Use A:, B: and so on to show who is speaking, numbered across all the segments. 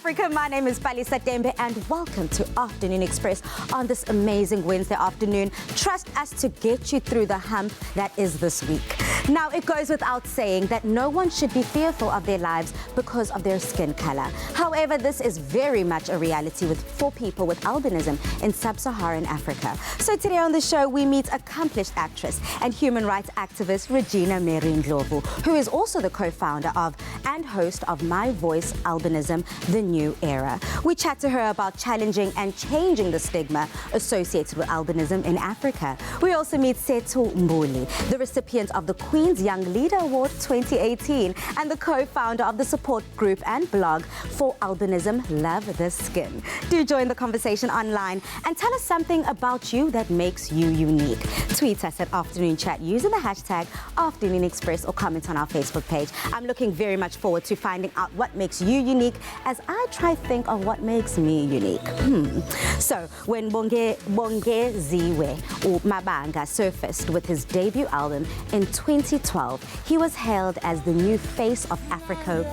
A: Africa. My name is Palisa Dembe and welcome to Afternoon Express on this amazing Wednesday afternoon. Trust us to get you through the hump that is this week. Now, it goes without saying that no one should be fearful of their lives because of their skin color. However, this is very much a reality for people with albinism in sub-Saharan Africa. So today on the show, we meet accomplished actress and human rights activist Regina Mary Ndlovu, who is also the co-founder of and host of My Voice Albinism, The New Era. We chat to her about challenging and changing the stigma associated with albinism in Africa. We also meet Sethu Mbuli, the recipient of the Queen's Young Leader Award 2018 and the co-founder of the support group and blog for albinism, Love the Skin. Do join the conversation online and tell us something about you that makes you unique. Tweet us at Afternoon Chat using the hashtag Afternoon Express or comment on our Facebook page. I'm looking very much forward to finding out what makes you unique as I try to think of what makes me unique. So, when Bongeziwe Mabanga surfaced with his debut album in 2012, he was hailed as the new face of Afro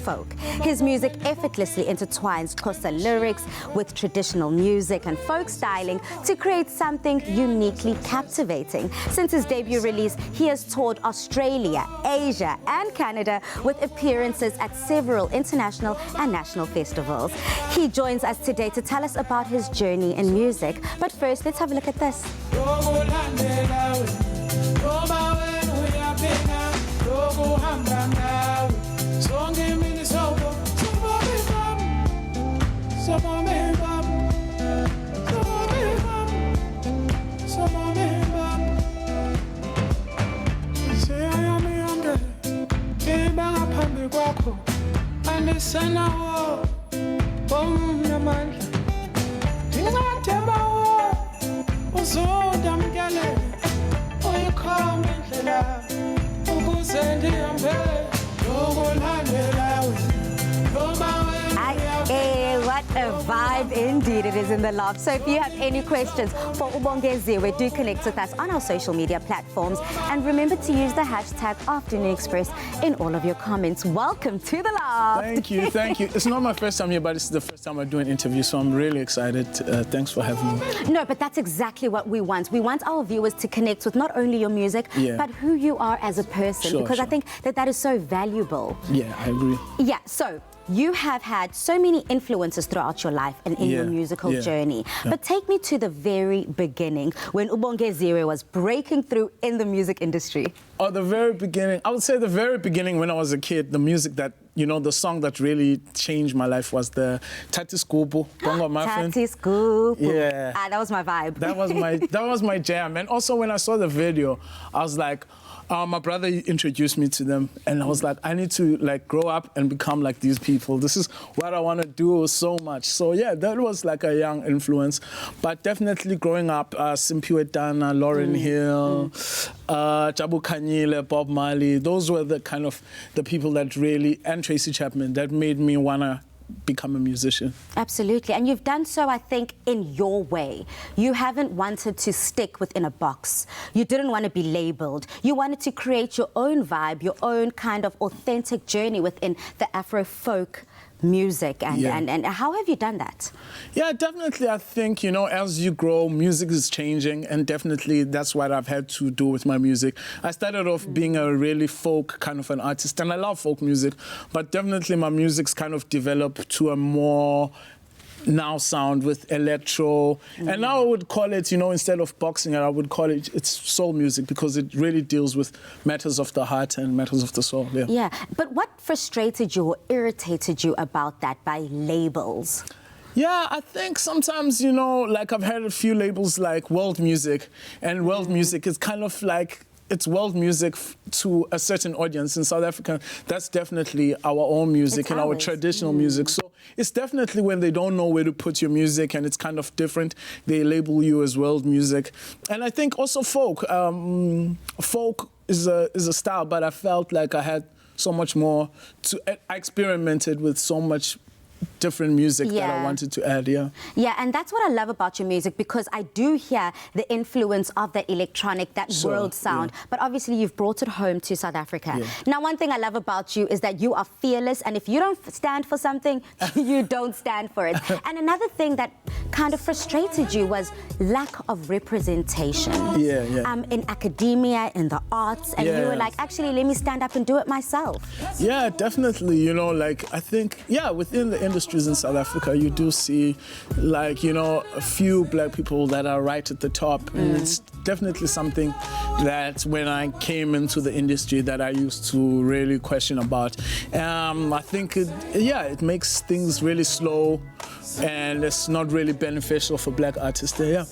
A: folk. His music effortlessly intertwines Xhosa lyrics with traditional music and folk styling to create something uniquely captivating. Since his debut release, he has toured Australia, Asia, and Canada with appearances at several international and national festivals. He joins us today to tell us about his journey in music. But first, let's have a look at this. What a vibe indeed it is in the loft. So if you have any questions for Ubongeziwe, do connect with us on our social media platforms. And remember to use the hashtag Afternoon Express in all of your comments. Welcome to the loft.
B: Thank you, thank you. It's not my first time here, but it's the first time I do an interview, so I'm really excited. Thanks for having me.
A: No, but that's exactly what we want. We want our viewers to connect with not only your music, but who you are as a person, because I think that is so valuable.
B: Yeah, I agree.
A: Yeah, so you have had so many influences throughout your life and in your musical journey. But take me to the very beginning, when Ubongeziwe was breaking through in the music industry.
B: Oh, the very beginning. I would say the very beginning when I was a kid, the music that, you know, the song that really changed my life was the Tati Skupu, Bongo Muffin.
A: Tati Skupu.
B: Yeah.
A: That was my vibe.
B: That was my jam. And also when I saw the video, I was like, my brother introduced me to them, and I was like, I need to grow up and become like these people. This is what I want to do so much. So yeah, that was like a young influence. But definitely growing up, Simpiwe Dana, Lauryn Hill, Jabu Khanyile, Bob Marley, those were the kind of the people that really, and Tracy Chapman, that made me want to become a musician.
A: Absolutely, and you've done so, I think, in your way. You haven't wanted to stick within a box. You didn't want to be labeled. You wanted to create your own vibe, your own kind of authentic journey within the Afro folk music. And how have you done that?
B: Yeah, definitely. I think, you know, as you grow, music is changing, and definitely that's what I've had to do with my music. I started off being a really folk kind of an artist, and I love folk music, but definitely my music's kind of developed to a more now sound with electro, and now I would call it, you know, instead of boxing it, I would call it, it's soul music, because it really deals with matters of the heart and matters of the soul.
A: Yeah, but what frustrated you or irritated you about that by labels?
B: Yeah, I think sometimes, you know, like I've heard a few labels like world music, and world music is kind of like, it's world music to a certain audience. In South Africa, that's definitely our own music and our traditional music. So it's definitely when they don't know where to put your music and it's kind of different, they label you as world music. And I think also folk. Folk is a style, but I felt like I had so much more to, I experimented with so much different music that I
A: Yeah.
B: wanted to add. Yeah.
A: Yeah, and that's what I love about your music, because I do hear the influence of the electronic, that
B: Sure,
A: world sound.
B: yeah.
A: But obviously, you've brought it home to South Africa.
B: Yeah.
A: Now, one thing I love about you is that you are fearless, and if you don't stand for something, you don't stand for it. And another thing that kind of frustrated you was lack of representation.
B: Yeah, yeah.
A: In academia, in the arts, and you were
B: Yes.
A: like, actually, let me stand up and do it myself.
B: Yeah, definitely. You know, like, I think, yeah, within the industries in South Africa, you do see, like, you know, a few black people that are right at the top. And it's definitely something that when I came into the industry that I used to really question about. I think, it makes things really slow, and it's not really beneficial for black artists there. Yeah.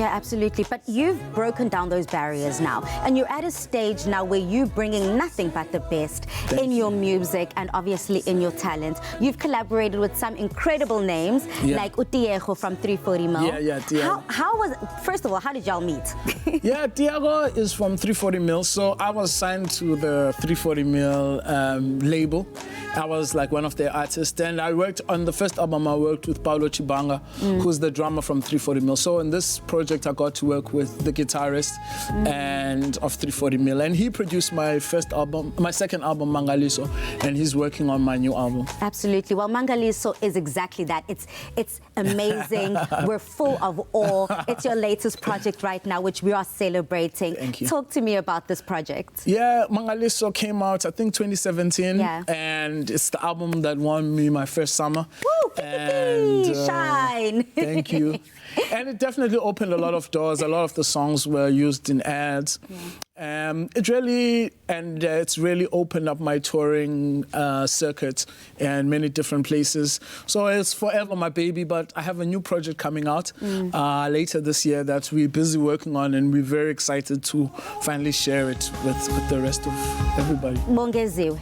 A: Yeah, absolutely. But you've broken down those barriers now, and you're at a stage now where you're bringing nothing but the best in your music and obviously in your talent. You've collaborated with some incredible names, like Utiego from 340 Mil.
B: Yeah, Tiago.
A: How was, first of all, how did y'all meet?
B: Yeah, Tiago is from 340 Mil, so I was signed to the 340 Mil label. I was like one of their artists, and I worked on the first album. I worked with Paulo Chibanga, who's the drummer from 340 Mil. So in this project, I got to work with the guitarist and of 340 Mil, and he produced my second album, Mangaliso, and he's working on my new album.
A: Absolutely. Well, Mangaliso is exactly that. It's amazing. We're full of awe. It's your latest project right now, which we are celebrating.
B: Thank you.
A: Talk to me about this project.
B: Yeah, Mangaliso came out, I think, 2017.
A: Yeah.
B: And it's the album that won me my first summer.
A: Woo!
B: And,
A: Shine!
B: Thank you. And it definitely opened a lot of doors. A lot of the songs were used in ads. It's really opened up my touring circuit in many different places. So it's forever my baby, but I have a new project coming out later this year that we're busy working on, and we're very excited to finally share it with the rest of everybody.
A: Bongeziwe,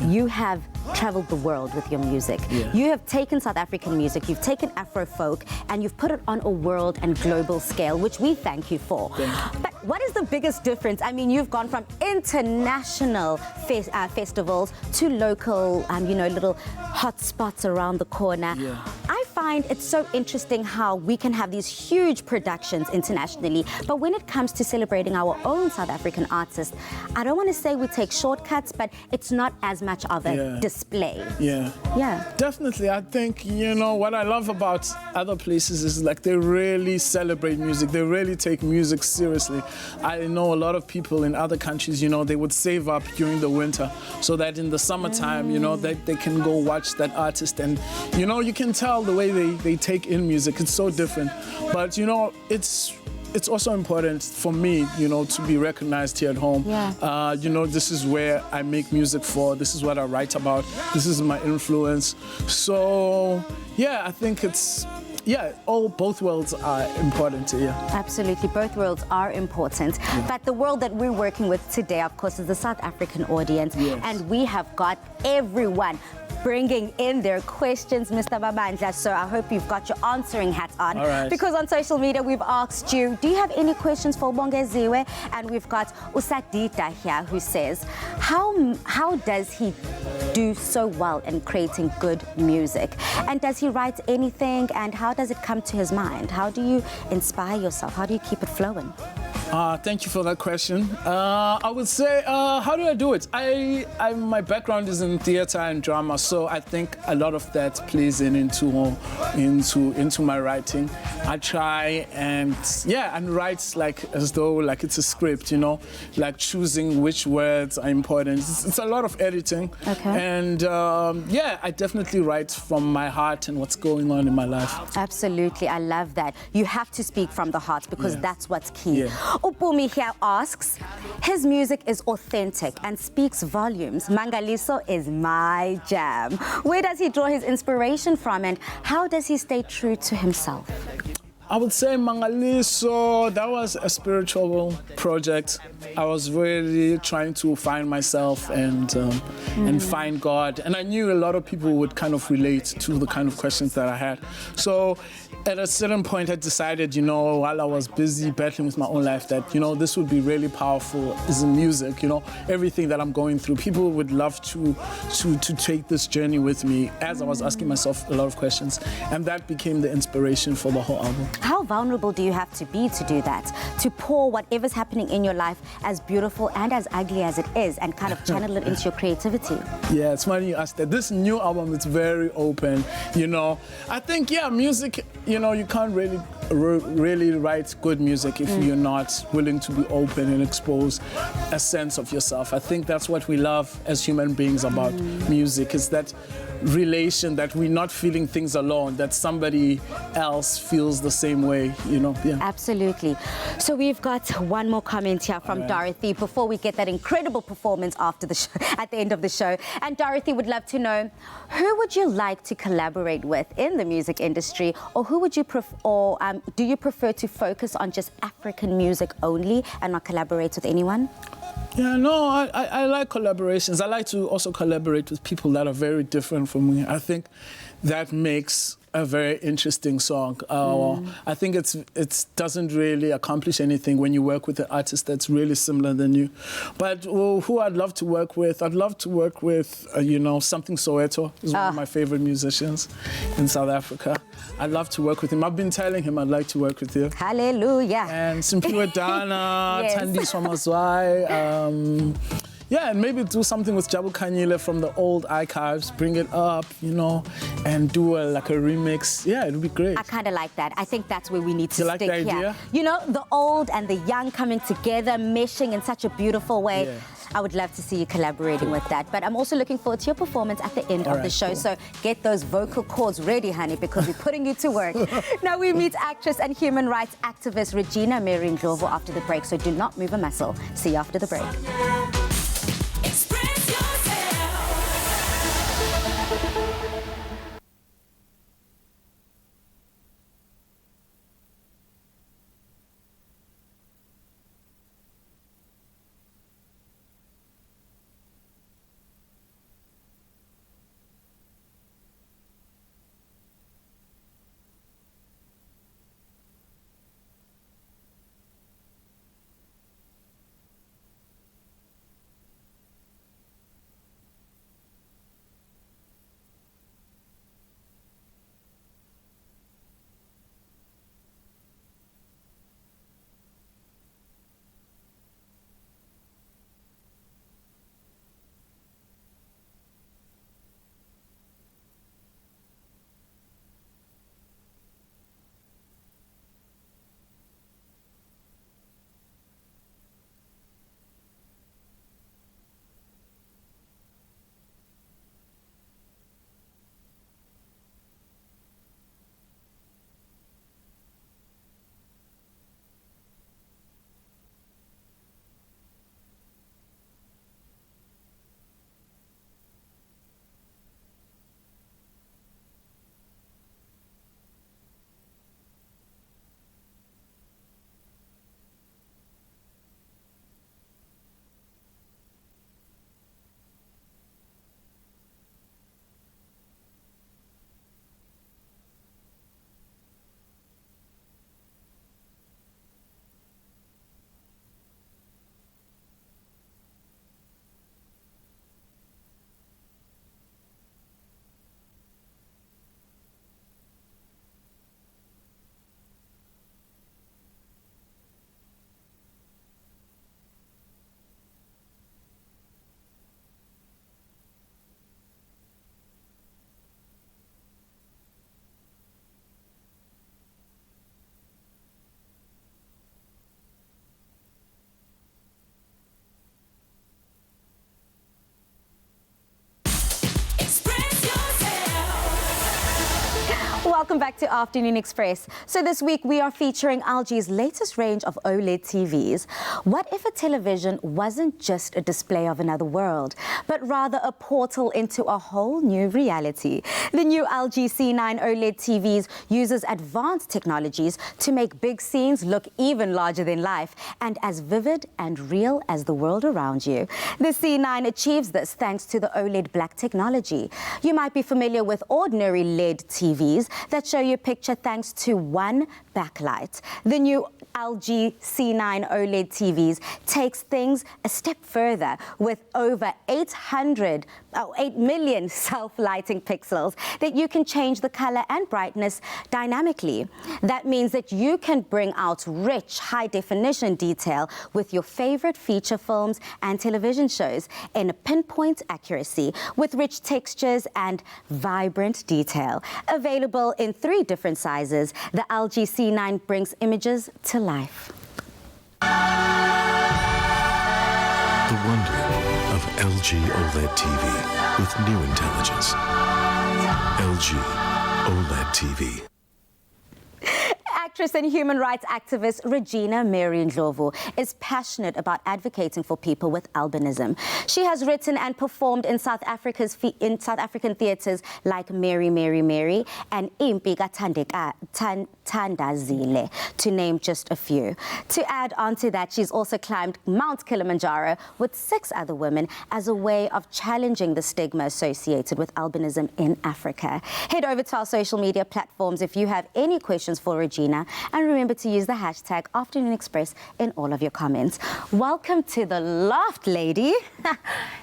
A: you have traveled the world with your music.
B: Yeah.
A: You have taken South African music, you've taken Afro folk, and you've put it on a world and global scale, which we thank you for.
B: Thank you.
A: But what is the biggest difference? I mean, you've gone from international festivals to local, little hot spots around the corner.
B: Yeah.
A: I find it's so interesting how we can have these huge productions internationally, but when it comes to celebrating our own South African artists, I don't want to say we take shortcuts, but it's not as much of a display.
B: Yeah.
A: Yeah.
B: Definitely. I think, what I love about other places is like they really celebrate music. They really take music seriously. I know a lot of people in other countries, they would save up during the winter so that in the summertime, they can go watch that artist. And, you can tell the way they take in music. It's so different. But, it's also important for me, to be recognized here at home.
A: Yeah.
B: This is where I make music for. This is what I write about. This is my influence. So, I think both worlds are important here.
A: Absolutely, both worlds are important.
B: Yeah.
A: But the world that we're working with today, of course, is the South African audience.
B: Yes.
A: And we have got everyone bringing in their questions, Mr. Babandla. So I hope you've got your answering hat on.
B: All right.
A: Because on social media, we've asked you, do you have any questions for Bongeziwe? And we've got Usadita here who says, how does he do so well in creating good music? And does he write anything? And how does it come to his mind? How do you inspire yourself? How do you keep it flowing?
B: Thank you for that question. I would say, how do I do it? My background is in theater and drama, so I think a lot of that plays into my writing. I try and write like as though like it's a script, like choosing which words are important. It's a lot of editing.
A: Okay.
B: And I definitely write from my heart and what's going on in my life.
A: Absolutely, I love that. You have to speak from the heart because that's what's key.
B: Yeah.
A: Upumi here asks, his music is authentic and speaks volumes. Mangaliso is my jam. Where does he draw his inspiration from, and how does he stay true to himself?
B: I would say Mangaliso, that was a spiritual project. I was really trying to find myself and find God. And I knew a lot of people would kind of relate to the kind of questions that I had. So at a certain point, I decided, while I was busy battling with my own life, that, this would be really powerful is in music, everything that I'm going through. People would love to take this journey with me as I was asking myself a lot of questions. And that became the inspiration for the whole album.
A: How vulnerable do you have to be to do that? To pour whatever's happening in your life, as beautiful and as ugly as it is, and kind of channel it into your creativity?
B: Yeah, it's funny you asked that. This new album is very open, I think, music, you can't really write good music if you're not willing to be open and expose a sense of yourself. I think that's what we love as human beings about music, is that relation, that we're not feeling things alone, that somebody else feels the same way, Yeah.
A: Absolutely. So we've got one more comment here from Dorothy before we get that incredible performance after the show, at the end of the show. And Dorothy would love to know, who would you like to collaborate with in the music industry, or who would you do you prefer to focus on just African music only and not collaborate with anyone?
B: Yeah, no, I like collaborations. I like to also collaborate with people that are very different from me. I think that makes a very interesting song. I think it doesn't really accomplish anything when you work with an artist that's really similar than you. But who I'd love to work with? I'd love to work with, Something Soweto is one of my favorite musicians in South Africa. I'd love to work with him. I've been telling him I'd like to work with you.
A: Hallelujah.
B: And Simpiwe Dana,
A: Yes.
B: Thandiswa Mazwai. Yeah, and maybe do something with Jabu Kanyile from the old archives, bring it up, and do a remix. Yeah, it would be great.
A: I kind of like that. I think that's where we need to
B: You like
A: stick
B: the idea?
A: here. The old and the young coming together, meshing in such a beautiful way.
B: Yeah.
A: I would love to see you collaborating with that. But I'm also looking forward to your performance at the end of the show.
B: Cool.
A: So get those vocal cords ready, honey, because we're putting you to work. Now we meet actress and human rights activist Regina Mary Ndlovu after the break. So do not move a muscle. See you after the break. Welcome back to Afternoon Express. So this week we are featuring LG's latest range of OLED TVs. What if a television wasn't just a display of another world, but rather a portal into a whole new reality? The new LG C9 OLED TVs uses advanced technologies to make big scenes look even larger than life and as vivid and real as the world around you. The C9 achieves this thanks to the OLED black technology. You might be familiar with ordinary LED TVs that show you picture thanks to one backlight. The new LG C9 OLED TVs takes things a step further with over 8 million self-lighting pixels that you can change the color and brightness dynamically. That means that you can bring out rich, high-definition detail with your favorite feature films and television shows in a pinpoint accuracy with rich textures and vibrant detail. Available in 3 different sizes, the LG C9 brings images to life.
C: The wonder of LG OLED TV with new intelligence. LG OLED TV.
A: Actress and human rights activist Regina Mary Ndlovu is passionate about advocating for people with albinism. She has written and performed in South African theatres like Mary, Mary, Mary and Impi Thandazile, to name just a few. To add on to that, she's also climbed Mount Kilimanjaro with 6 other women as a way of challenging the stigma associated with albinism in Africa. Head over to our social media platforms if you have any questions for Regina, and remember to use the hashtag Afternoon Express in all of your comments. Welcome to the loft, lady.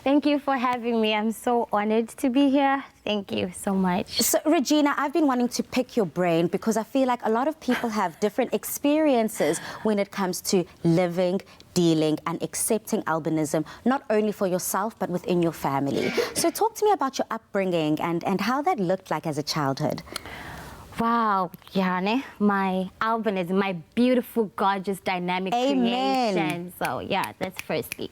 D: Thank you for having me. I'm so honored to be here. Thank you so much.
A: So, Regina, I've been wanting to pick your brain because I feel like a lot of people have different experiences when it comes to living, dealing and accepting albinism, not only for yourself, but within your family. So talk to me about your upbringing and how that looked like as a childhood.
D: Wow, Yane, my albinism, my beautiful, gorgeous, dynamic creation. So yeah, that's firstly.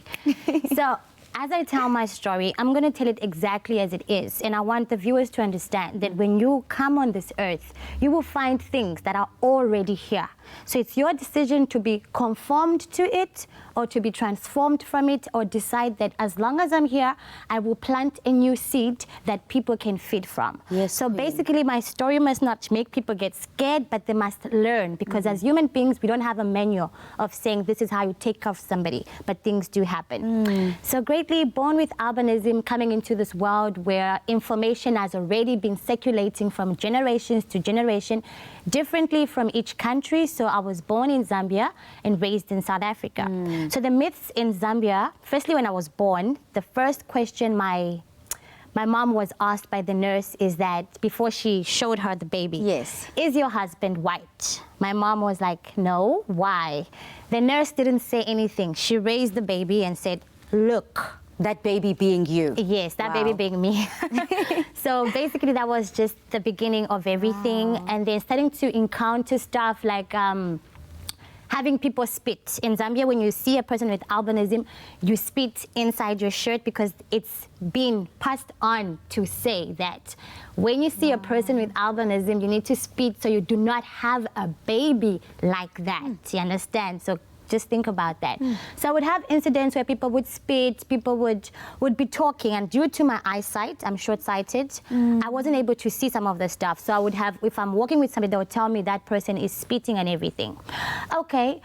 D: So as I tell my story, I'm going to tell it exactly as it is. And I want the viewers to understand that when you come on this earth, you will find things that are already here. So it's your decision to be conformed to it or to be transformed from it, or decide that as long as I'm here, I will plant a new seed that people can feed from.
A: Yes,
D: so basically my story must not make people get scared, but they must learn, because as human beings, we don't have a manual of saying this is how you take care of somebody, but things do happen. So greatly born with albinism, coming into this world where information has already been circulating from generations to generation, differently from each country. So I was born in Zambia and raised in South Africa. So the myths in Zambia, firstly, when I was born, the first question my mom was asked by the nurse is that, before she showed her the baby,
A: yes,
D: is your husband white? My mom was like, no, why? The nurse didn't say anything. She raised the baby and said, look.
A: That baby being you?
D: Yes, that baby being me. So basically that was just the beginning of everything. Wow. And then starting to encounter stuff like having people spit. In Zambia, when you see a person with albinism, you spit inside your shirt, because it's been passed on to say that when you see a person with albinism, you need to spit so you do not have a baby like that. You understand? So just think about that. So I would have incidents where people would spit, people would be talking, and due to my eyesight, I'm short-sighted, I wasn't able to see some of the stuff. So I would have, if I'm walking with somebody, they would tell me that person is spitting and everything. Okay.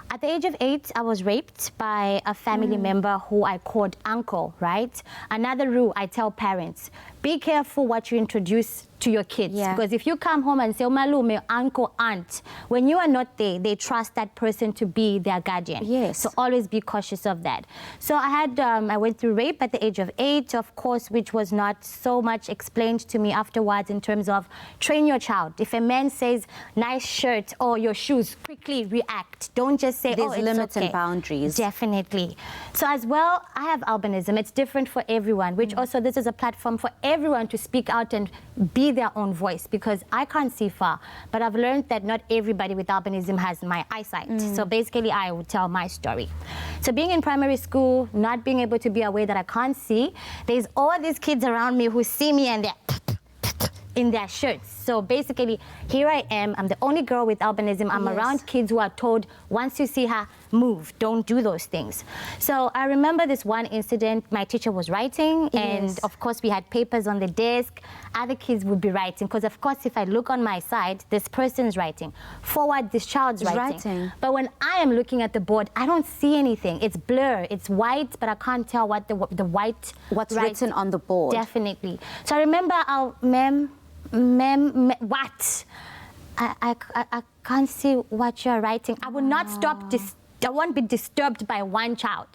D: At the age of 8, I was raped by a family member who I called uncle, right? Another rule I tell parents, be careful what you introduce to your kids. Because if you come home and say, Malume, uncle, aunt, when you are not there, they trust that person to be their guardian.
A: Yes.
D: So always be cautious of that. So I went through rape at the age of 8, of course, which was not so much explained to me afterwards in terms of train your child. If a man says, nice shirt or your shoes, quickly react. Don't just say,
A: there's limits
D: okay.
A: and boundaries.
D: Definitely. So as well, I have albinism. It's different for everyone, which also this is a platform for everyone to speak out and be their own voice, because I can't see far, but I've learned that not everybody with albinism has my eyesight. So basically I would tell my story. So being in primary school, not being able to be aware that I can't see, there's all these kids around me who see me and they're in their shirts. So basically, here I am. I'm the only girl with albinism. I'm around kids who are told, once you see her, move, don't do those things. So I remember this one incident. My teacher was writing, and of course we had papers on the desk. Other kids would be writing, because of course if I look on my side, this person's writing. Forward, this child's writing. But when I am looking at the board, I don't see anything. It's blur, it's white, but I can't tell what the white...
A: What's written on the board.
D: Definitely. So I remember our what? I can't see what you're writing. I will not stop this. I won't be disturbed by one child.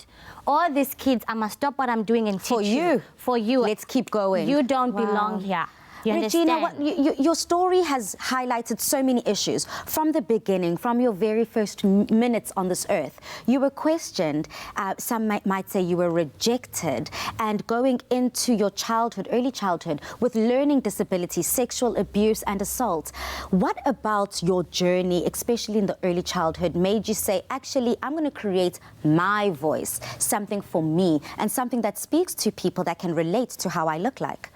D: All these kids, I must stop what I'm doing and teach you. For you.
A: Let's keep going.
D: You don't belong here. You
A: Regina,
D: understand?
A: your story has highlighted so many issues. From the beginning, from your very first minutes on this earth, you were questioned. Some might say you were rejected. And going into your childhood, early childhood, with learning disabilities, sexual abuse and assault. What about your journey, especially in the early childhood, made you say, actually, I'm going to create my voice, something for me, and something that speaks to people that can relate to how I look like?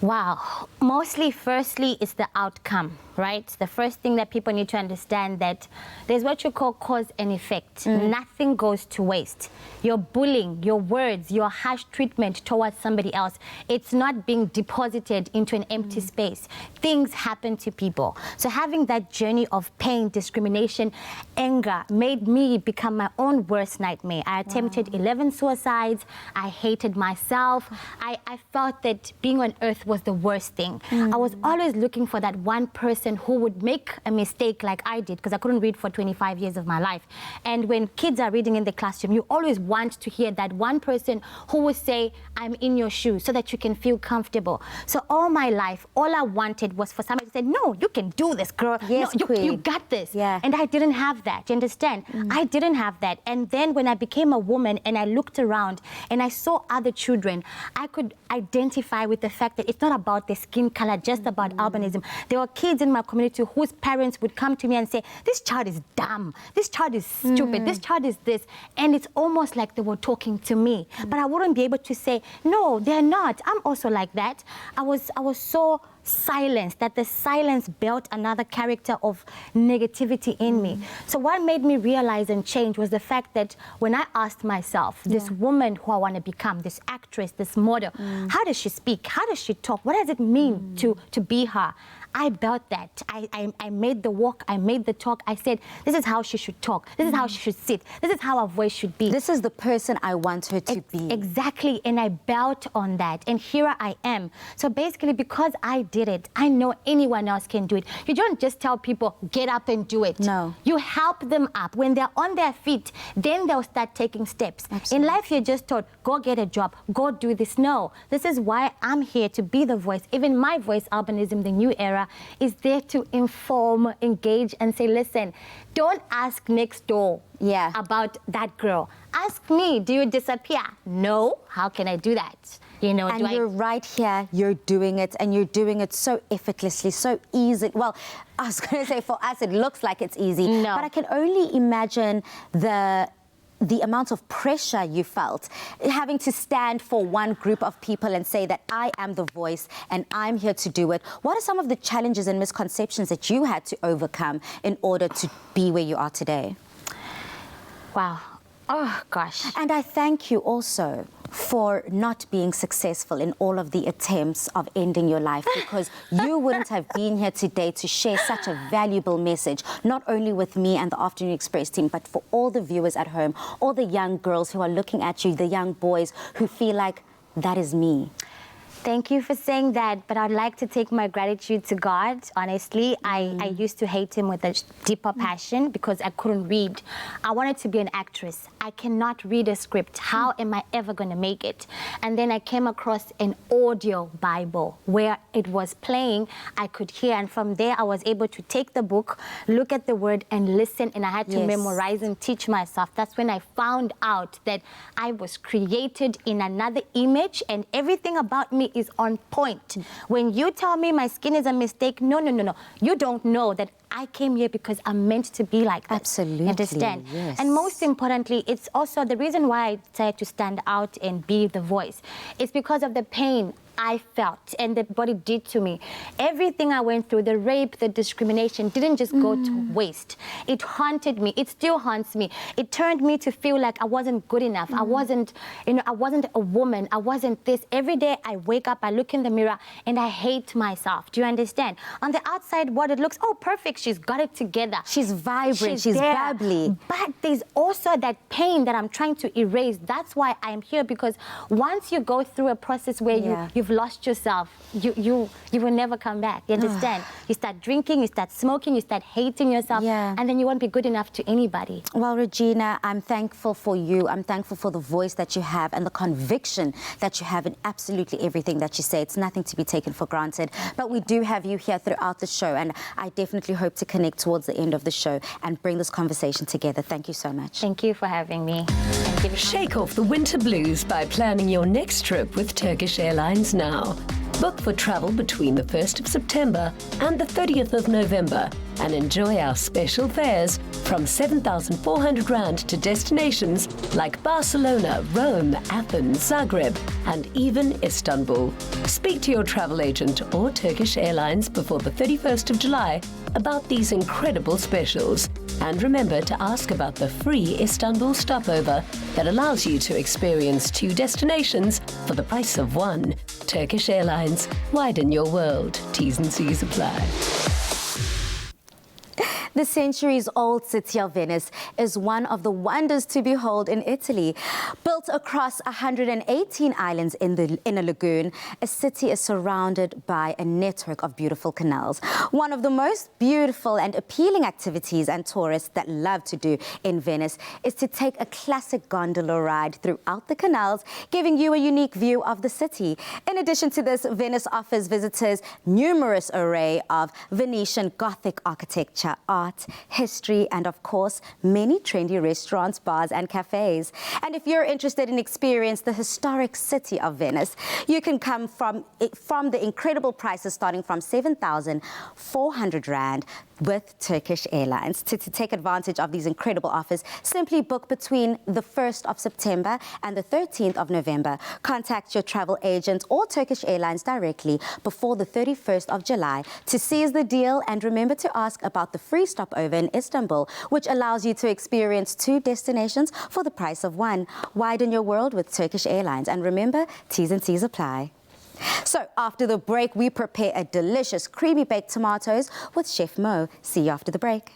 D: Wow. Mostly, firstly, it's the outcome, right? The first thing that people need to understand, that there's what you call cause and effect. Nothing goes to waste. Your bullying, your words, your harsh treatment towards somebody else, it's not being deposited into an empty space. Things happen to people. So having that journey of pain, discrimination, anger made me become my own worst nightmare. I attempted 11 suicides. I hated myself. I felt that being on earth was the worst thing. I was always looking for that one person who would make a mistake like I did, because I couldn't read for 25 years of my life. And when kids are reading in the classroom, you always want to hear that one person who would say, I'm in your shoes, so that you can feel comfortable. So all my life, all I wanted was for somebody to say, no, you can do this, girl.
A: Yes,
D: no, you got this.
A: Yeah.
D: And I didn't have that, you understand? I didn't have that. And then when I became a woman and I looked around and I saw other children, I could identify with the fact that it's not about their skin color, just about albinism. There were kids in my community whose parents would come to me and say, this child is dumb, this child is stupid, this child is this. And it's almost like they were talking to me. But I wouldn't be able to say, no, they're not. I'm also like that. I was so silenced, that the silence built another character of negativity in me. So what made me realize and change was the fact that when I asked myself, this woman who I want to become, this actress, this model, how does she speak? How does she talk? What does it mean to be her? I built that. I made the walk, I made the talk. I said, this is how she should talk. This is how she should sit. This is how her voice should be.
A: This is the person I want her to be.
D: Exactly, and I built on that, and here I am. So basically, because I did it, I know anyone else can do it. You don't just tell people, get up and do it.
A: No.
D: You help them up. When they're on their feet, then they'll start taking steps.
A: Absolutely.
D: In life, you're just told, go get a job, go do this. No, this is why I'm here, to be the voice. Even my voice, Albinism, the new era, is there to inform, engage, and say, listen, don't ask next door about that girl. Ask me, do you disappear? No, how can I do that? You know,
A: and you're right here, you're doing it, and you're doing it so effortlessly, so easy. Well, I was going to say, for us, it looks like it's easy.
D: No.
A: But I can only imagine the amount of pressure you felt, having to stand for one group of people and say that I am the voice and I'm here to do it. What are some of the challenges and misconceptions that you had to overcome in order to be where you are today?
D: Wow. Oh, gosh.
A: And I thank you also for not being successful in all of the attempts of ending your life, because you wouldn't have been here today to share such a valuable message, not only with me and the Afternoon Express team, but for all the viewers at home, all the young girls who are looking at you, the young boys who feel like, that is me.
D: Thank you for saying that, but I'd like to take my gratitude to God. Honestly, I used to hate him with a deeper passion because I couldn't read. I wanted to be an actress. I cannot read a script. How am I ever going to make it? And then I came across an audio Bible where it was playing. I could hear, and from there I was able to take the book, look at the word, and listen, and I had to memorize and teach myself. That's when I found out that I was created in another image, and everything about me is on point. When you tell me my skin is a mistake, no. You don't know that I came here because I'm meant to be like this.
A: Absolutely.
D: Understand?
A: Yes.
D: And most importantly, it's also the reason why I decided to stand out and be the voice. It's because of the pain I felt and the body did to me, everything I went through, the rape, the discrimination, didn't just go to waste. It haunted me. It still haunts me. It turned me to feel like I wasn't good enough. I wasn't, I wasn't a woman. I wasn't this. Every day I wake up, I look in the mirror, and I hate myself. Do you understand? On the outside, what it looks, oh, perfect. She's got it together.
A: She's vibrant. She's
D: there.
A: bubbly.
D: But there's also that pain that I'm trying to erase. That's why I'm here, because once you go through a process where you've lost yourself, you will never come back. You understand? You start drinking, you start smoking, you start hating yourself, and then you won't be good enough to anybody.
A: Well, Regina, I'm thankful for you. I'm thankful for the voice that you have and the conviction that you have in absolutely everything that you say. It's nothing to be taken for granted. But we do have you here throughout the show, and I definitely hope to connect towards the end of the show and bring this conversation together. Thank you so much.
D: Thank you for having me.
E: Shake off the winter blues by planning your next trip with Turkish Airlines now. Book for travel between the 1st of September and the 30th of November and enjoy our special fares from 7,400 Rand to destinations like Barcelona, Rome, Athens, Zagreb, and even Istanbul. Speak to your travel agent or Turkish Airlines before the 31st of July about these incredible specials. And remember to ask about the free Istanbul stopover that allows you to experience 2 destinations for the price of 1. Turkish Airlines, widen your world. T's and C's apply.
A: The centuries-old city of Venice is one of the wonders to behold in Italy. Built across 118 islands in a lagoon, a city is surrounded by a network of beautiful canals. One of the most beautiful and appealing activities and tourists that love to do in Venice is to take a classic gondola ride throughout the canals, giving you a unique view of the city. In addition to this, Venice offers visitors numerous array of Venetian Gothic architecture, art, history, and of course, many trendy restaurants, bars, and cafes. And if you're interested in experience the historic city of Venice, you can come from the incredible prices starting from 7,400 Rand with Turkish Airlines. To take advantage of these incredible offers, simply book between the 1st of September and the 13th of November. Contact your travel agent or Turkish Airlines directly before the 31st of July to seize the deal, and remember to ask about the free stopover in Istanbul, which allows you to experience 2 destinations for the price of 1. Widen your world with Turkish Airlines, and remember, T's and C's apply. So after the break, we prepare a delicious creamy baked tomatoes with Chef Mo. See you after the break.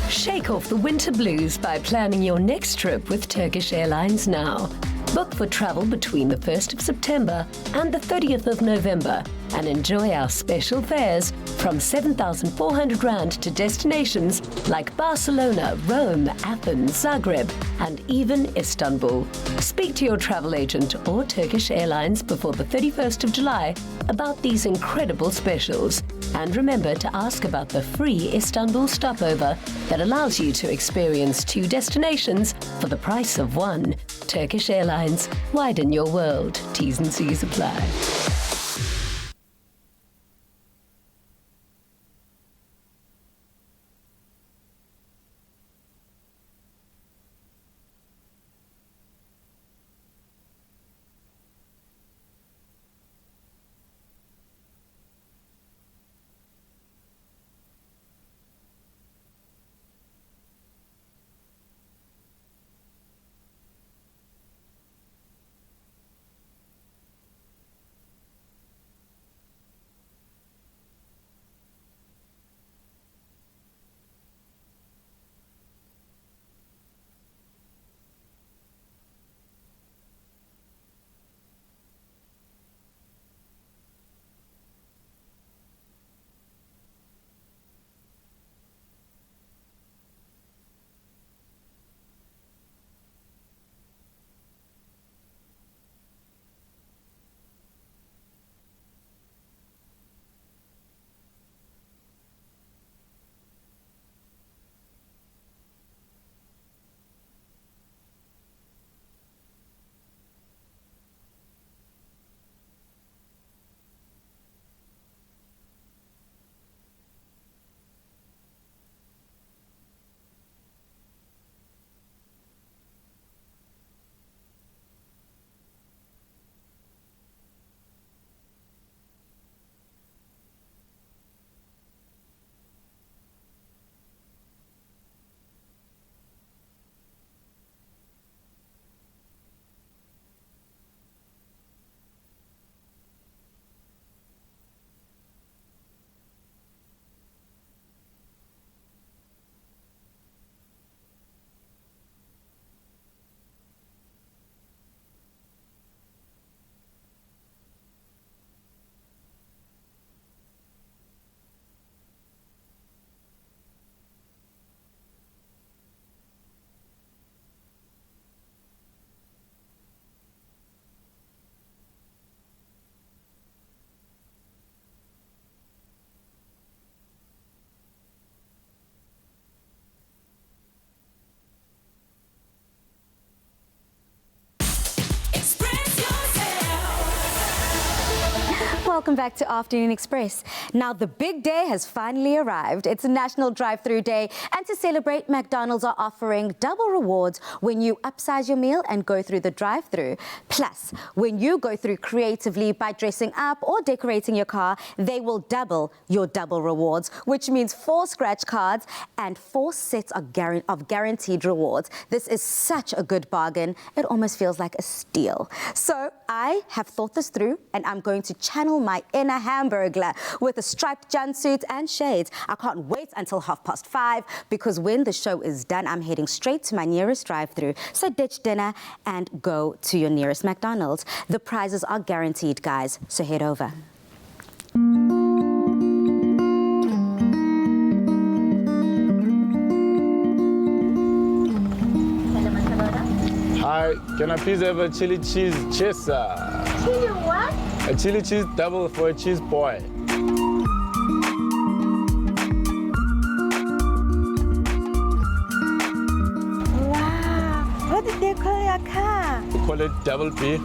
E: Shake off the winter blues by planning your next trip with Turkish Airlines now. Book for travel between the 1st of September and the 30th of November and enjoy our special fares from 7,400 Rand to destinations like Barcelona, Rome, Athens, Zagreb, and even Istanbul. Speak to your travel agent or Turkish Airlines before the 31st of July about these incredible specials. And remember to ask about the free Istanbul stopover that allows you to experience 2 destinations for the price of 1. Turkish Airlines, widen your world. T's and C's apply.
A: welcome back to Afternoon Express. Now, the big day has finally arrived. It's National Drive-Thru Day, and to celebrate, McDonald's are offering double rewards when you upsize your meal and go through the drive-thru. Plus, when you go through creatively by dressing up or decorating your car, they will double your double rewards, which means 4 scratch cards and 4 sets of guaranteed rewards. This is such a good bargain. It almost feels like a steal. So I have thought this through, and I'm going to channel my inner Hamburglar with a striped jumpsuit and shades. I can't wait until 5:30 because when the show is done, I'm heading straight to my nearest drive-thru. So ditch dinner and go to your nearest McDonald's. The prizes are guaranteed, guys, so head over.
F: Hi, can I please have a chili cheese chaser?
D: Chili what?
F: A chili cheese double for a cheese boy.
G: Wow, what did they call your car?
F: We call it Double B.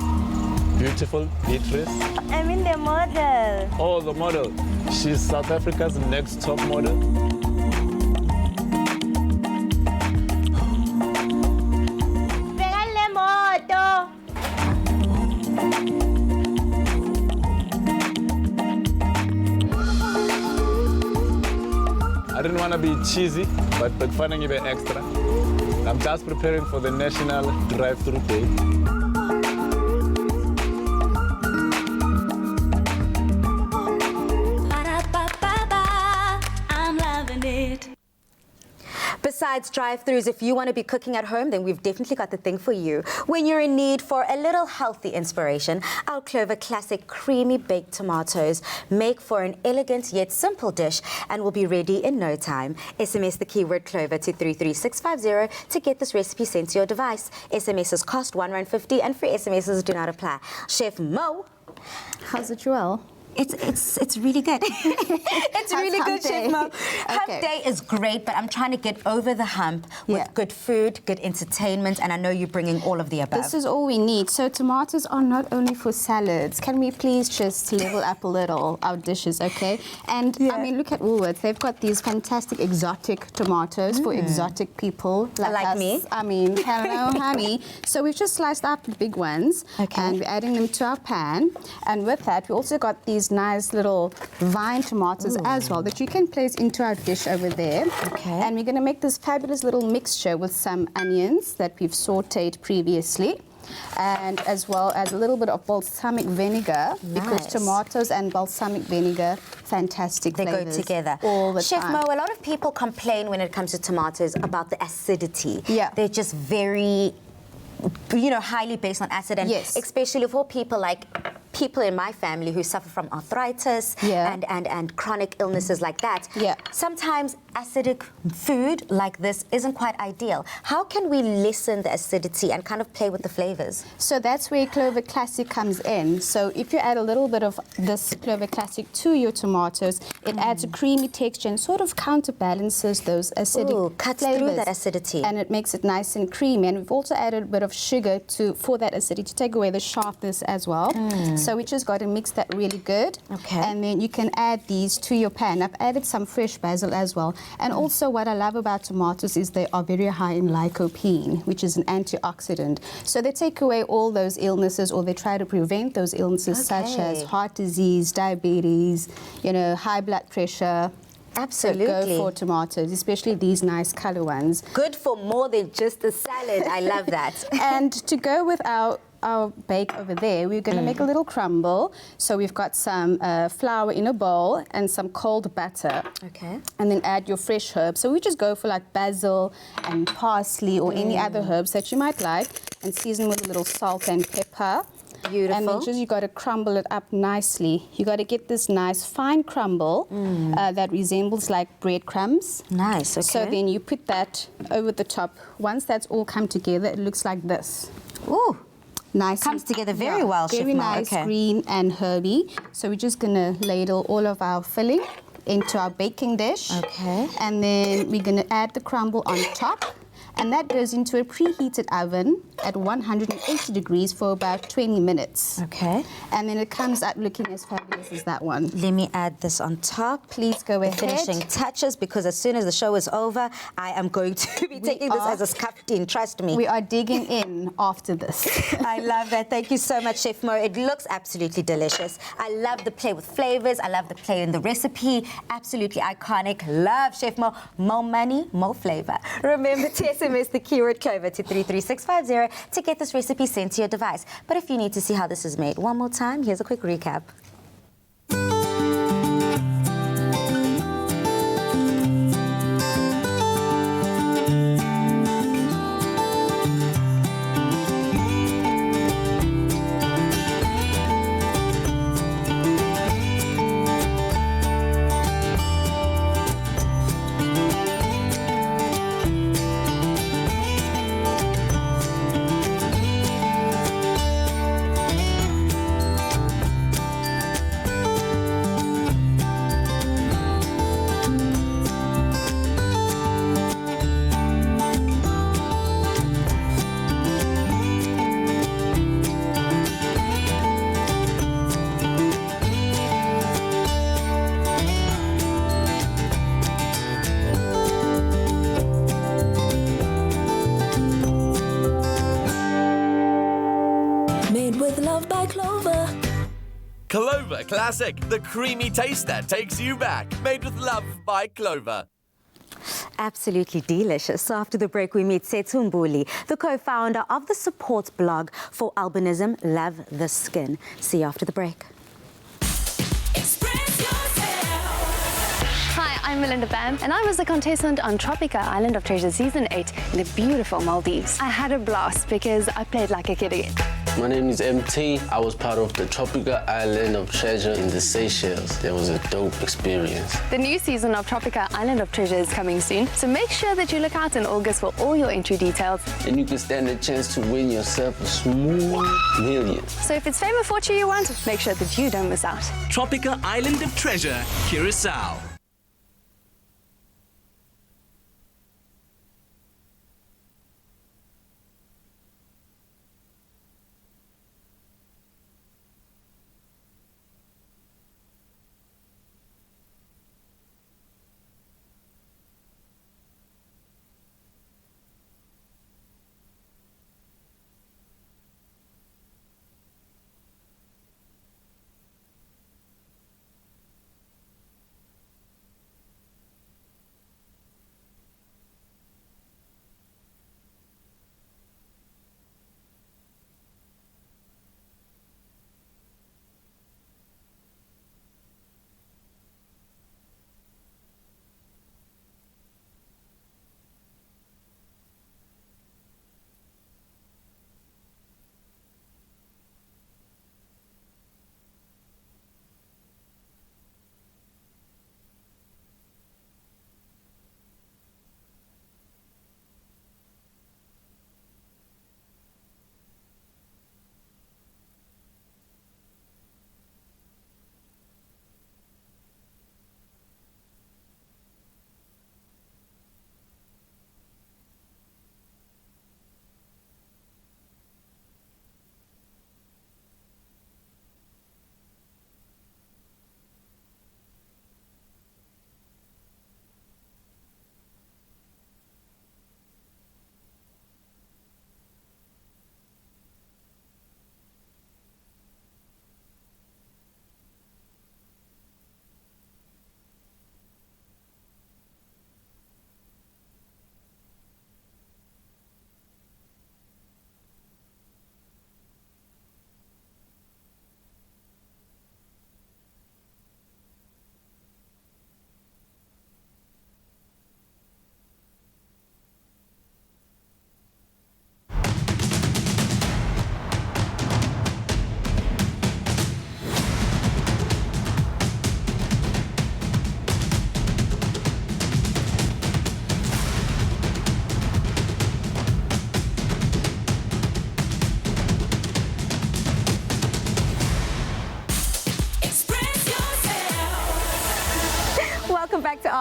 F: Beautiful Beatrice.
G: I mean the model.
F: Oh, the model. She's South Africa's next top model.
G: Pégale moto.
F: I didn't want to be cheesy, but finding it extra. I'm just preparing for the National Drive-Thru Day.
G: I'm loving it.
A: Besides drive-thrus, if you want to be cooking at home, then we've definitely got the thing for you. When you're in need for a little healthy inspiration, our Clover Classic Creamy Baked Tomatoes make for an elegant yet simple dish and will be ready in no time. SMS the keyword Clover to 33650 to get this recipe sent to your device. SMSs cost R1.50 and free SMSs do not apply. Chef Mo.
H: How's it, Joelle?
A: It's really good. It's really good, Chef Mo. Hump Day is great, but I'm trying to get over the hump with good food, good entertainment, and I know you're bringing all of the above.
H: This is all we need. So tomatoes are not only for salads. Can we please just level up a little our dishes, okay? And I mean, look at Woolworths. They've got these fantastic exotic tomatoes for exotic people like us.
A: me.
H: I mean, hello, honey. So we've just sliced up the big ones, and we're adding them to our pan. And with that, we also got these nice little vine tomatoes as well that you can place into our dish over there.
A: Okay.
H: And we're going to make this fabulous little mixture with some onions that we've sauteed previously, and as well as a little bit of balsamic vinegar, because tomatoes and balsamic vinegar, fantastic
A: They
H: flavors
A: go together.
H: all the
A: Chef
H: time.
A: Mo, a lot of people complain when it comes to tomatoes about the acidity.
H: Yeah.
A: They're just very, highly based on acid, and especially for people like people in my family who suffer from arthritis and chronic illnesses like that. Sometimes acidic food like this isn't quite ideal. How can we lessen the acidity and kind of play with the flavors?
H: So that's where Clover Classic comes in. So if you add a little bit of this Clover Classic to your tomatoes, it adds a creamy texture and sort of counterbalances those acidic
A: cuts
H: flavors.
A: through that acidity.
H: And it makes it nice and creamy. And we've also added a bit of sugar for that acidity to take away the sharpness as well. So we just got to mix that really good. And then you can add these to your pan. I've added some fresh basil as well. And also what I love about tomatoes is they are very high in lycopene, which is an antioxidant. So they take away all those illnesses, or they try to prevent those illnesses such as heart disease, diabetes, high blood pressure.
A: Absolutely.
H: So go for tomatoes, especially these nice color ones.
A: Good for more than just a salad. I love that.
H: And to go with our bake over there, we're going to make a little crumble. So we've got some flour in a bowl and some cold butter. And then add your fresh herbs. So we just go for like basil and parsley or any other herbs that you might like, and season with a little salt and pepper.
A: Beautiful.
H: And then you got to crumble it up nicely. You got to get this nice fine crumble that resembles like breadcrumbs.
A: Nice, okay.
H: So then you put that over the top. Once that's all come together, it looks like this.
A: Ooh.
H: Nice.
A: Comes together very well, Chef
H: Very
A: Mo.
H: nice, green and herby. So we're just going to ladle all of our filling into our baking dish. And then we're going to add the crumble on top. And that goes into a preheated oven at 180 degrees for about 20 minutes.
A: Okay.
H: And then it comes out looking as fabulous as that one.
A: Let me add this on top.
H: Please go ahead.
A: Finishing touches, because as soon as the show is over, I am going to be taking this as a scuffed in, trust me.
H: We are digging in after this.
A: I love that. Thank you so much, Chef Mo. It looks absolutely delicious. I love the play with flavors. I love the play in the recipe. Absolutely iconic. Love Chef Mo. More money, more flavor. Remember to SMS the keyword Clover to 33650 to get this recipe sent to your device. But if you need to see how this is made one more time, here's a quick recap.
E: Made with love by Clover.
I: Clover Classic, the creamy taste that takes you back. Made with love by Clover.
A: Absolutely delicious. So after the break, we meet Sethu Mbuli, the co-founder of the support blog for albinism, Love the Skin. See you after the break.
J: Hi, I'm Melinda Bam, and I was a contestant on Tropica Island of Treasure Season 8 in the beautiful Maldives. I had a blast because I played like a kid again.
K: My name is MT. I was part of the Tropica Island of Treasure in the Seychelles. That was a dope experience.
J: The new season of Tropica Island of Treasure is coming soon, so make sure that you look out in August for all your entry details.
K: And you can stand a chance to win yourself a small million.
J: So if it's fame or fortune you want, make sure that you don't miss out.
I: Tropica Island of Treasure, Curacao.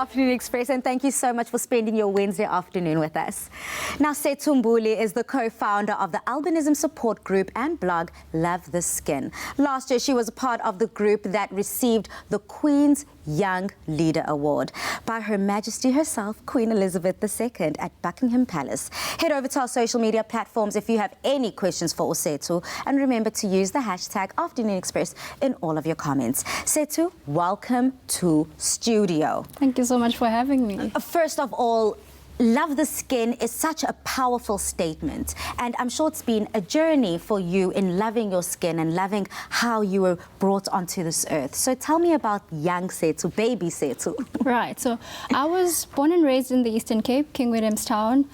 A: Afternoon Express, and thank you so much for spending your Wednesday afternoon with us. Now, Sethu Mbuli is the co-founder of the albinism support group and blog Love the Skin. Last year, she was a part of the group that received the Queen's Young Leader Award by Her Majesty herself, Queen Elizabeth II, at Buckingham Palace. Head over to our social media platforms if you have any questions for Sethu, and remember to use the hashtag Afternoon Express in all of your comments. Sethu, welcome to studio.
L: Thank you so much for having me.
A: First of all, Love the Skin is such a powerful statement, and I'm sure it's been a journey for you in loving your skin and loving how you were brought onto this earth. So tell me about young Sethu, baby Sethu.
L: Right, so I was born and raised in the Eastern Cape, King Williamstown,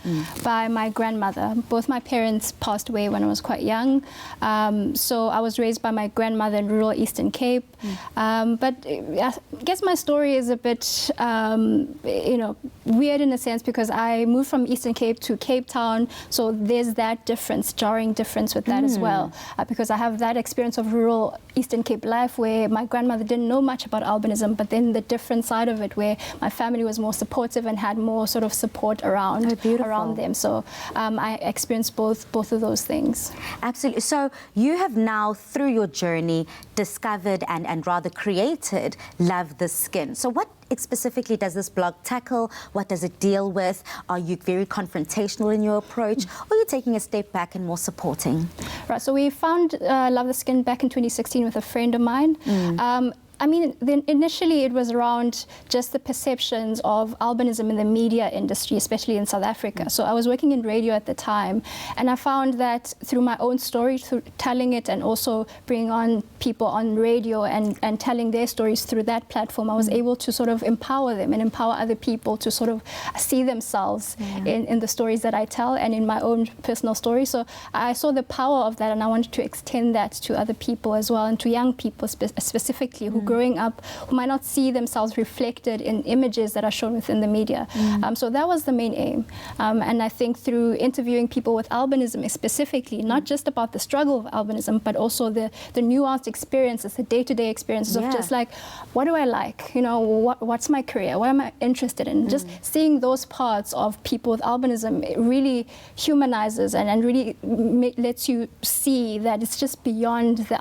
L: by my grandmother. Both my parents passed away when I was quite young, so I was raised by my grandmother in rural Eastern Cape. But I guess my story is a bit, weird in a sense, because I moved from Eastern Cape to Cape Town, so there's that difference, jarring difference with that as well, because I have that experience of rural Eastern Cape life where my grandmother didn't know much about albinism, but then the different side of it where my family was more supportive and had more sort of support around them. So I experienced both of those things.
A: Absolutely. So you have now, through your journey, discovered and rather created Love the Skin. So what specifically does this blog tackle? What does it deal with? Are you very confrontational in your approach, or are you taking a step back and more supporting?
L: Right, so we found Love the Skin back in 2016 with a friend of mine. I mean, then initially it was around just the perceptions of albinism in the media industry, especially in South Africa. So I was working in radio at the time, and I found that through my own story, through telling it and also bringing on people on radio and telling their stories through that platform, I was able to sort of empower them and empower other people to sort of see themselves in the stories that I tell and in my own personal story. So I saw the power of that, and I wanted to extend that to other people as well, and to young people specifically who growing up who might not see themselves reflected in images that are shown within the media. So that was the main aim. And I think through interviewing people with albinism specifically, not just about the struggle of albinism, but also the nuanced experiences, the day-to-day experiences of just like, what do I like? You know, what's my career? What am I interested in? Just seeing those parts of people with albinism, it really humanizes and really lets you see that it's just beyond the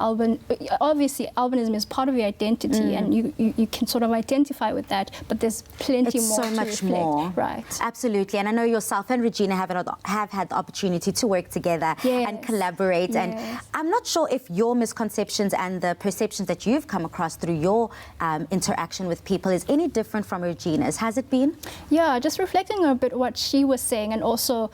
L: obviously, albinism is part of your identity, and you can sort of identify with that, but there's plenty more
A: so
L: to
A: much
L: reflect.
A: more.
L: Right.
A: Absolutely. And I know yourself and Regina have had the opportunity to work together and collaborate. And I'm not sure if your misconceptions and the perceptions that you've come across through your interaction with people is any different from Regina's. Has it been?
L: Yeah, just reflecting a bit what she was saying, and also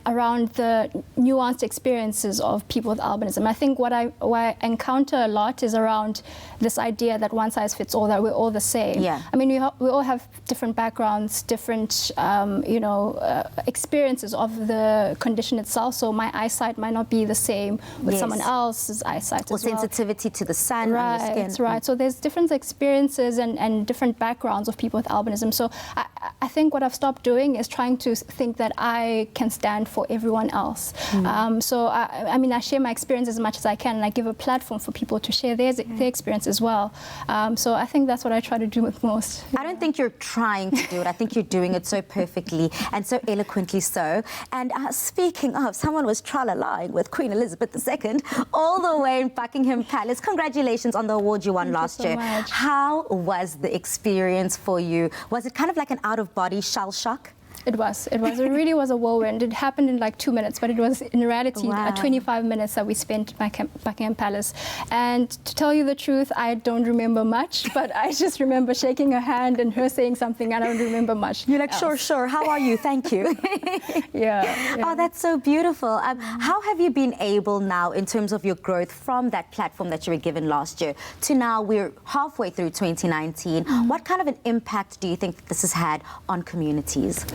L: around the nuanced experiences of people with albinism. I think what I encounter a lot is around this idea that one size fits all, that we're all the same. I mean, we all have different backgrounds, different experiences of the condition itself. So my eyesight might not be the same with someone else's eyesight,
A: or sensitivity to the sun on your skin.
L: Right. So there's different experiences and different backgrounds of people with albinism. So I think what I've stopped doing is trying to think that I can stand for everyone else. So I mean, I share my experience as much as I can, and I give a platform for people to share their experience as well. So I think that's what I try to do with most.
A: I don't think you're trying to do it. I think you're doing it so perfectly and so eloquently so. And speaking of, someone was tra-la-laing with Queen Elizabeth II all the way in Buckingham Palace. Congratulations on the award you won last year. How was the experience for you? Was it kind of like an out-of-body shell shock?
L: It was. It really was a whirlwind. It happened in like 2 minutes, but it was in reality 25 minutes that we spent at Buckingham Palace. And to tell you the truth, I don't remember much, but I just remember shaking her hand and her saying something. I don't remember much.
A: You're like, sure. How are you? Thank you. Oh, that's so beautiful. How have you been able now, in terms of your growth from that platform that you were given last year to now we're halfway through 2019? What kind of an impact do you think this has had on communities?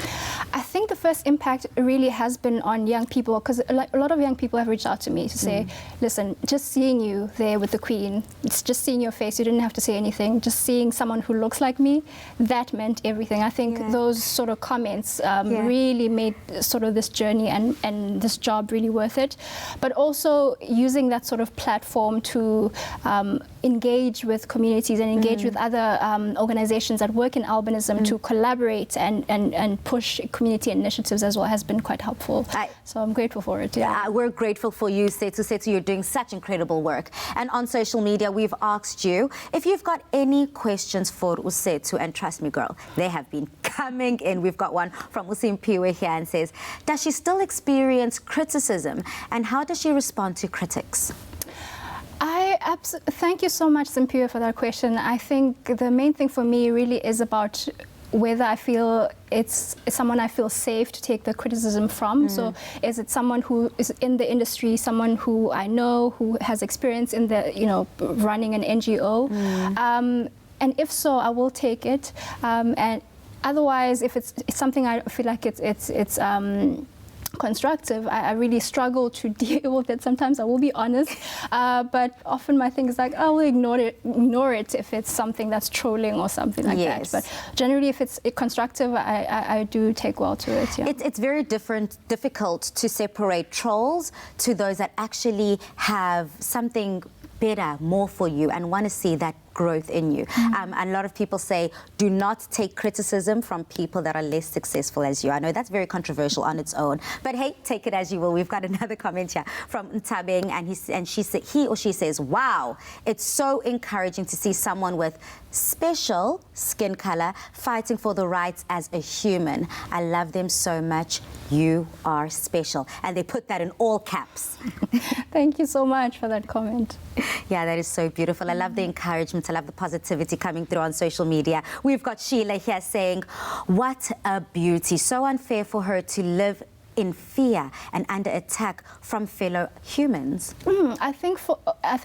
L: I think the first impact really has been on young people, because a lot of young people have reached out to me to say, listen, just seeing you there with the Queen, it's just seeing your face, you didn't have to say anything, just seeing someone who looks like me, that meant everything. I think those sort of comments really made sort of this journey and this job really worth it. But also using that sort of platform to engage with communities and engage with other organizations that work in albinism to collaborate and push community initiatives as well has been quite helpful. So I'm grateful for it. Yeah.
A: We're grateful for you, Setu. You're doing such incredible work. And on social media, we've asked you if you've got any questions for Usetu, and trust me, girl, they have been coming in. We've got one from Usimpiwe here and says, does she still experience criticism, and how does she respond to critics?
L: Thank you so much, Simpiwe, for that question. I think the main thing for me really is about whether I feel it's someone I feel safe to take the criticism from. So is it someone who is in the industry, someone who I know, who has experience in the, running an NGO? And if so, I will take it. And otherwise, if it's something I feel like it's constructive, I really struggle to deal with it. Sometimes I will be honest, but often my thing is like, I will ignore it if it's something that's trolling or something like that. But generally, if it's constructive, I do take well to it. Yeah.
A: It's very difficult to separate trolls to those that actually have something better, more for you, and want to see that growth in you. And a lot of people say, do not take criticism from people that are less successful as you. I know that's very controversial on its own, but hey, take it as you will. We've got another comment here from Ntabeng, and he or she says, wow, it's so encouraging to see someone with special skin color fighting for the rights as a human. I love them so much. You are special. And they put that in all caps.
L: Thank you so much for that comment.
A: Yeah, that is so beautiful. I love the encouragement. I love the positivity coming through on social media. We've got Sheila here saying, what a beauty. So unfair for her to live in fear and under attack from fellow humans.
L: I think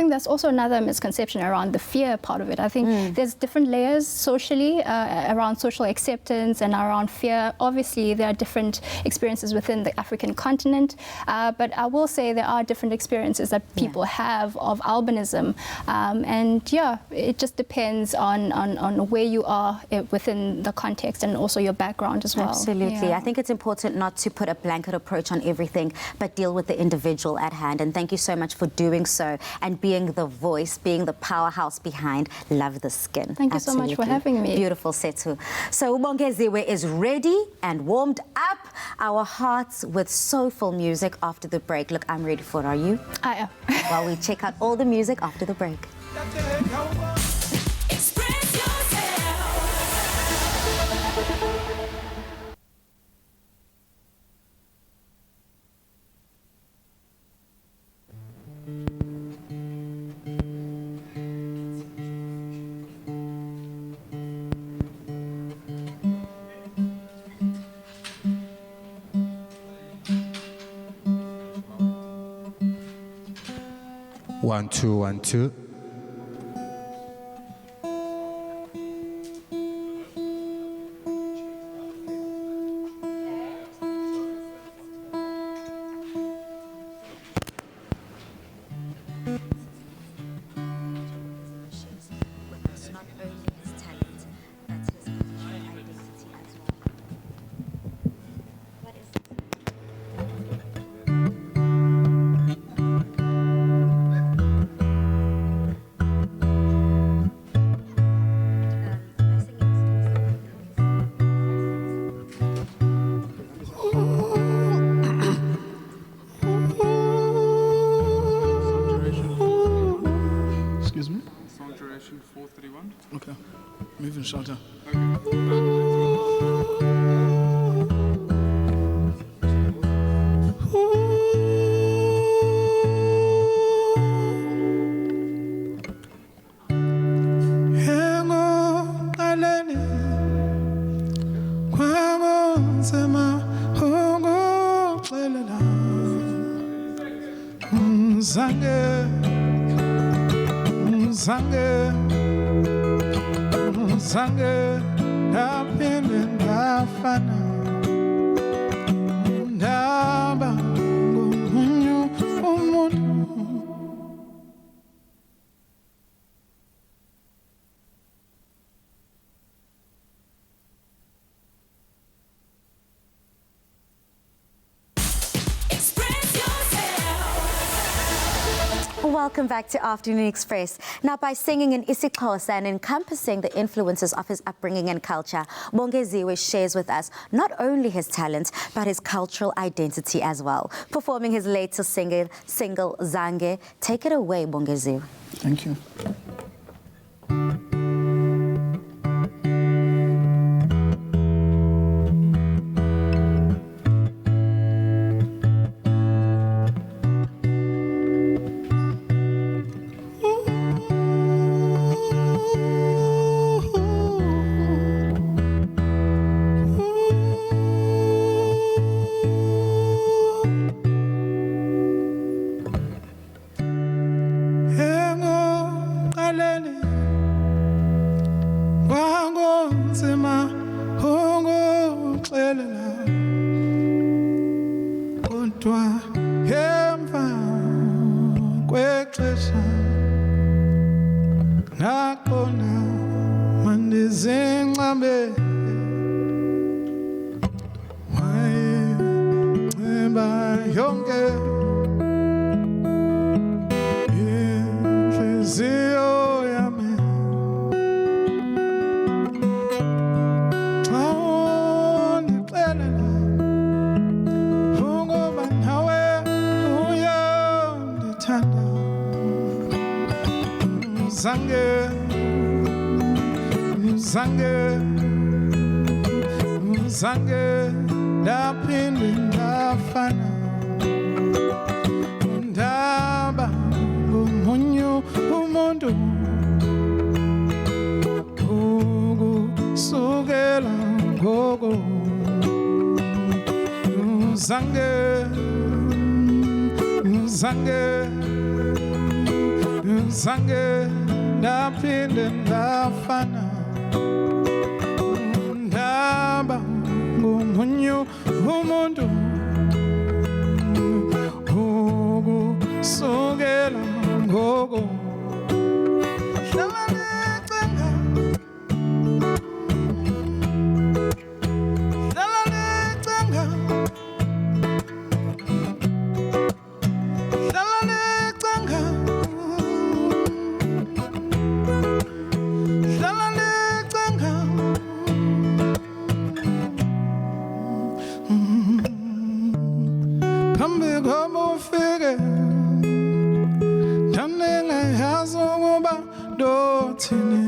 L: that's also another misconception around the fear part of it. I think there's different layers socially around social acceptance and around fear. Obviously, there are different experiences within the African continent, but I will say there are different experiences that people have of albinism, and yeah, it just depends on where you are within the context and also your background as well.
A: Absolutely.
L: Yeah.
A: I think it's important not to put a blanket approach on everything, but deal with the individual at hand. And thank you so much for doing so and being the voice, being the powerhouse behind Love the Skin.
L: Thank you so much for having me.
A: Beautiful, Setu. So Ubongeziwe is ready and warmed up our hearts with soulful music after the break. Look, I'm ready for it. Are you?
L: I am.
A: While we check out all the music after the break.
M: One, two, 1, 2.
B: Excuse me? Song duration 4:31. Okay. Moving shorter.
N: Sange napende ndafana ndaba ngomunyu umuntu.
A: Welcome back to Afternoon Express. Now, by singing in isiXhosa and encompassing the influences of his upbringing and culture, Bongeziwe shares with us not only his talent, but his cultural identity as well. Performing his latest single Zange. Take it away, Bongeziwe.
B: Thank you.
N: Zange ndaphinde ndafana ndaba ngomunye umuntu ukusukela ngoko zange ndaphinde ndafana ndaba ngomunye umuntu ukusukela ngoko hlala necenga hlala necenga hlala necenga hlala necenga phambi kwabo ufike ndanengayazi ukuba ndothini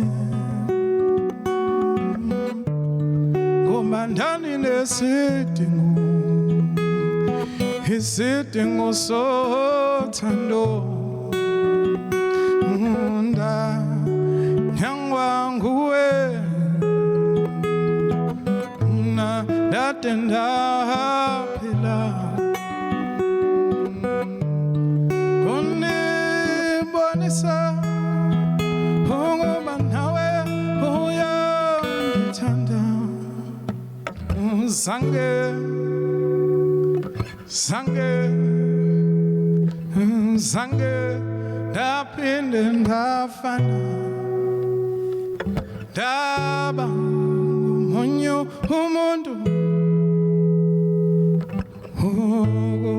N: ngoba ndaninesidingo isidingo sothando ndanyangwa nguwe mna ndade ndaphila konibonisa ukuba nawe uyandithanda zange ndaphinde ndafana ndaba ngomunye umuntu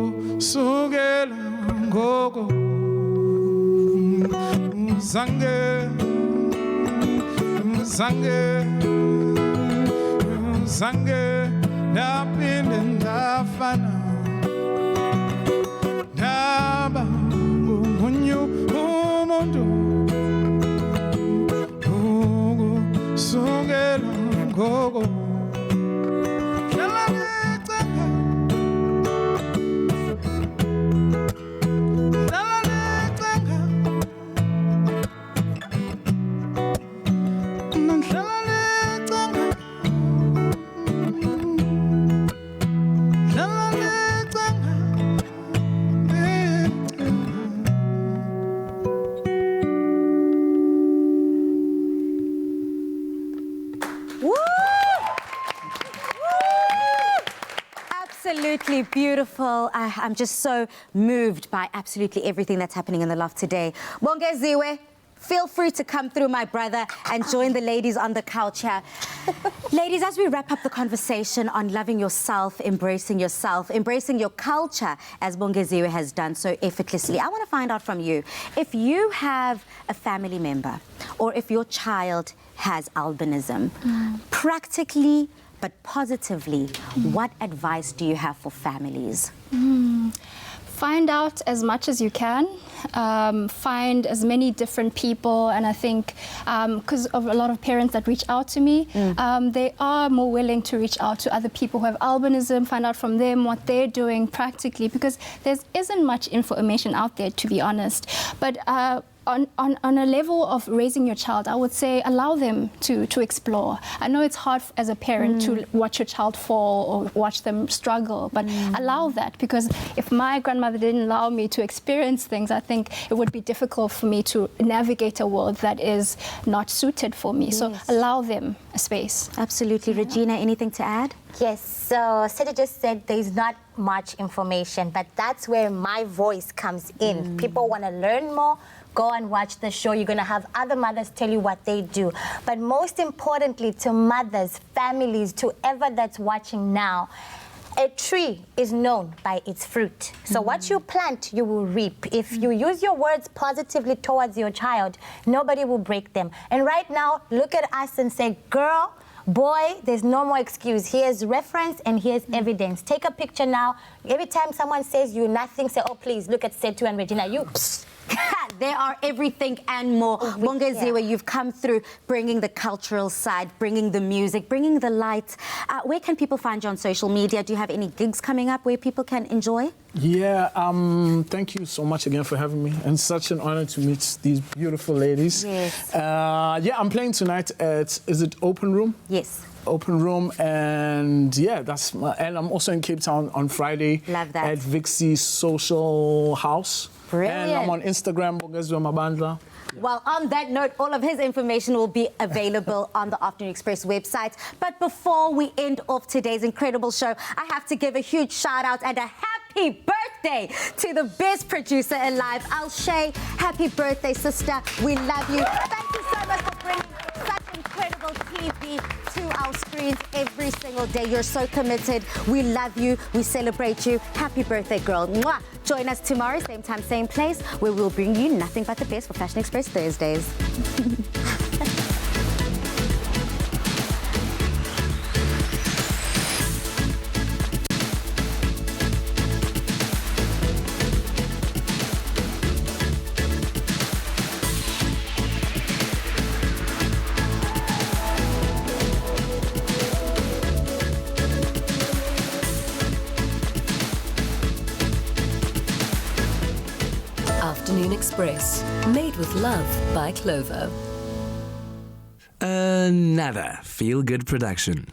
N: ukusukela ngoko zange ndaphinde ndafana ndaba ngomunye umuntu ukusukela ngoko hlala necenga hlala necenga hlala necenga hlala necenga
A: Absolutely beautiful. I'm just so moved by absolutely everything that's happening in the loft today. Bongeziwe, feel free to come through, my brother, and join the ladies on the couch here. Ladies, as we wrap up the conversation on loving yourself, embracing your culture, as Bongeziwe has done so effortlessly, I want to find out from you, if you have a family member or if your child has albinism, practically but positively, what advice do you have for families?
L: Find out as much as you can. Find as many different people, and I think because of a lot of parents that reach out to me, they are more willing to reach out to other people who have albinism, find out from them what they're doing practically, because there isn't much information out there, to be honest. But on a level of raising your child, I would say allow them to explore. I know it's hard as a parent to watch your child fall or watch them struggle, but allow that, because if my grandmother didn't allow me to experience things, I think it would be difficult for me to navigate a world that is not suited for me. Yes. So allow them a space.
A: Absolutely. Regina, anything to add?
D: Yes, so Seta just said there's not much information, but that's where my voice comes in. People want to learn more. Go and watch the show. You're going to have other mothers tell you what they do. But most importantly, to mothers, families, to whoever that's watching now, a tree is known by its fruit. So what you plant, you will reap. If you use your words positively towards your child, nobody will break them. And right now, look at us and say, girl, boy, there's no more excuse. Here's reference and here's evidence. Take a picture now. Every time someone says you nothing, say, oh, please, look at Setu and Regina. You...
A: They are everything and more. Bongeziwe, you've come through bringing the cultural side, bringing the music, bringing the lights. Where can people find you on social media? Do you have any gigs coming up where people can enjoy?
B: Yeah, thank you so much again for having me. And such an honor to meet these beautiful ladies.
A: Yes.
B: Yeah, I'm playing tonight at, is it Open Room?
A: Yes.
B: Open Room, and yeah, and I'm also in Cape Town on Friday.
A: Love that.
B: At Vixie Social House.
A: Brilliant.
B: And I'm on Instagram, Bongeziwe Mabandla.
A: Well, on that note, all of his information will be available on the Afternoon Express website. But before we end off today's incredible show, I have to give a huge shout out and a happy birthday to the best producer alive, Alshay. Happy birthday, sister. We love you. Thank you so much for bringing such incredible TV to our screens every single day. You're so committed. We love you. We celebrate you. Happy birthday, girl. Mwah. Join us tomorrow, same time, same place, where we'll bring you nothing but the best for Fashion Express Thursdays.
E: Afternoon Express, made with love by Clover.
O: Another feel-good production.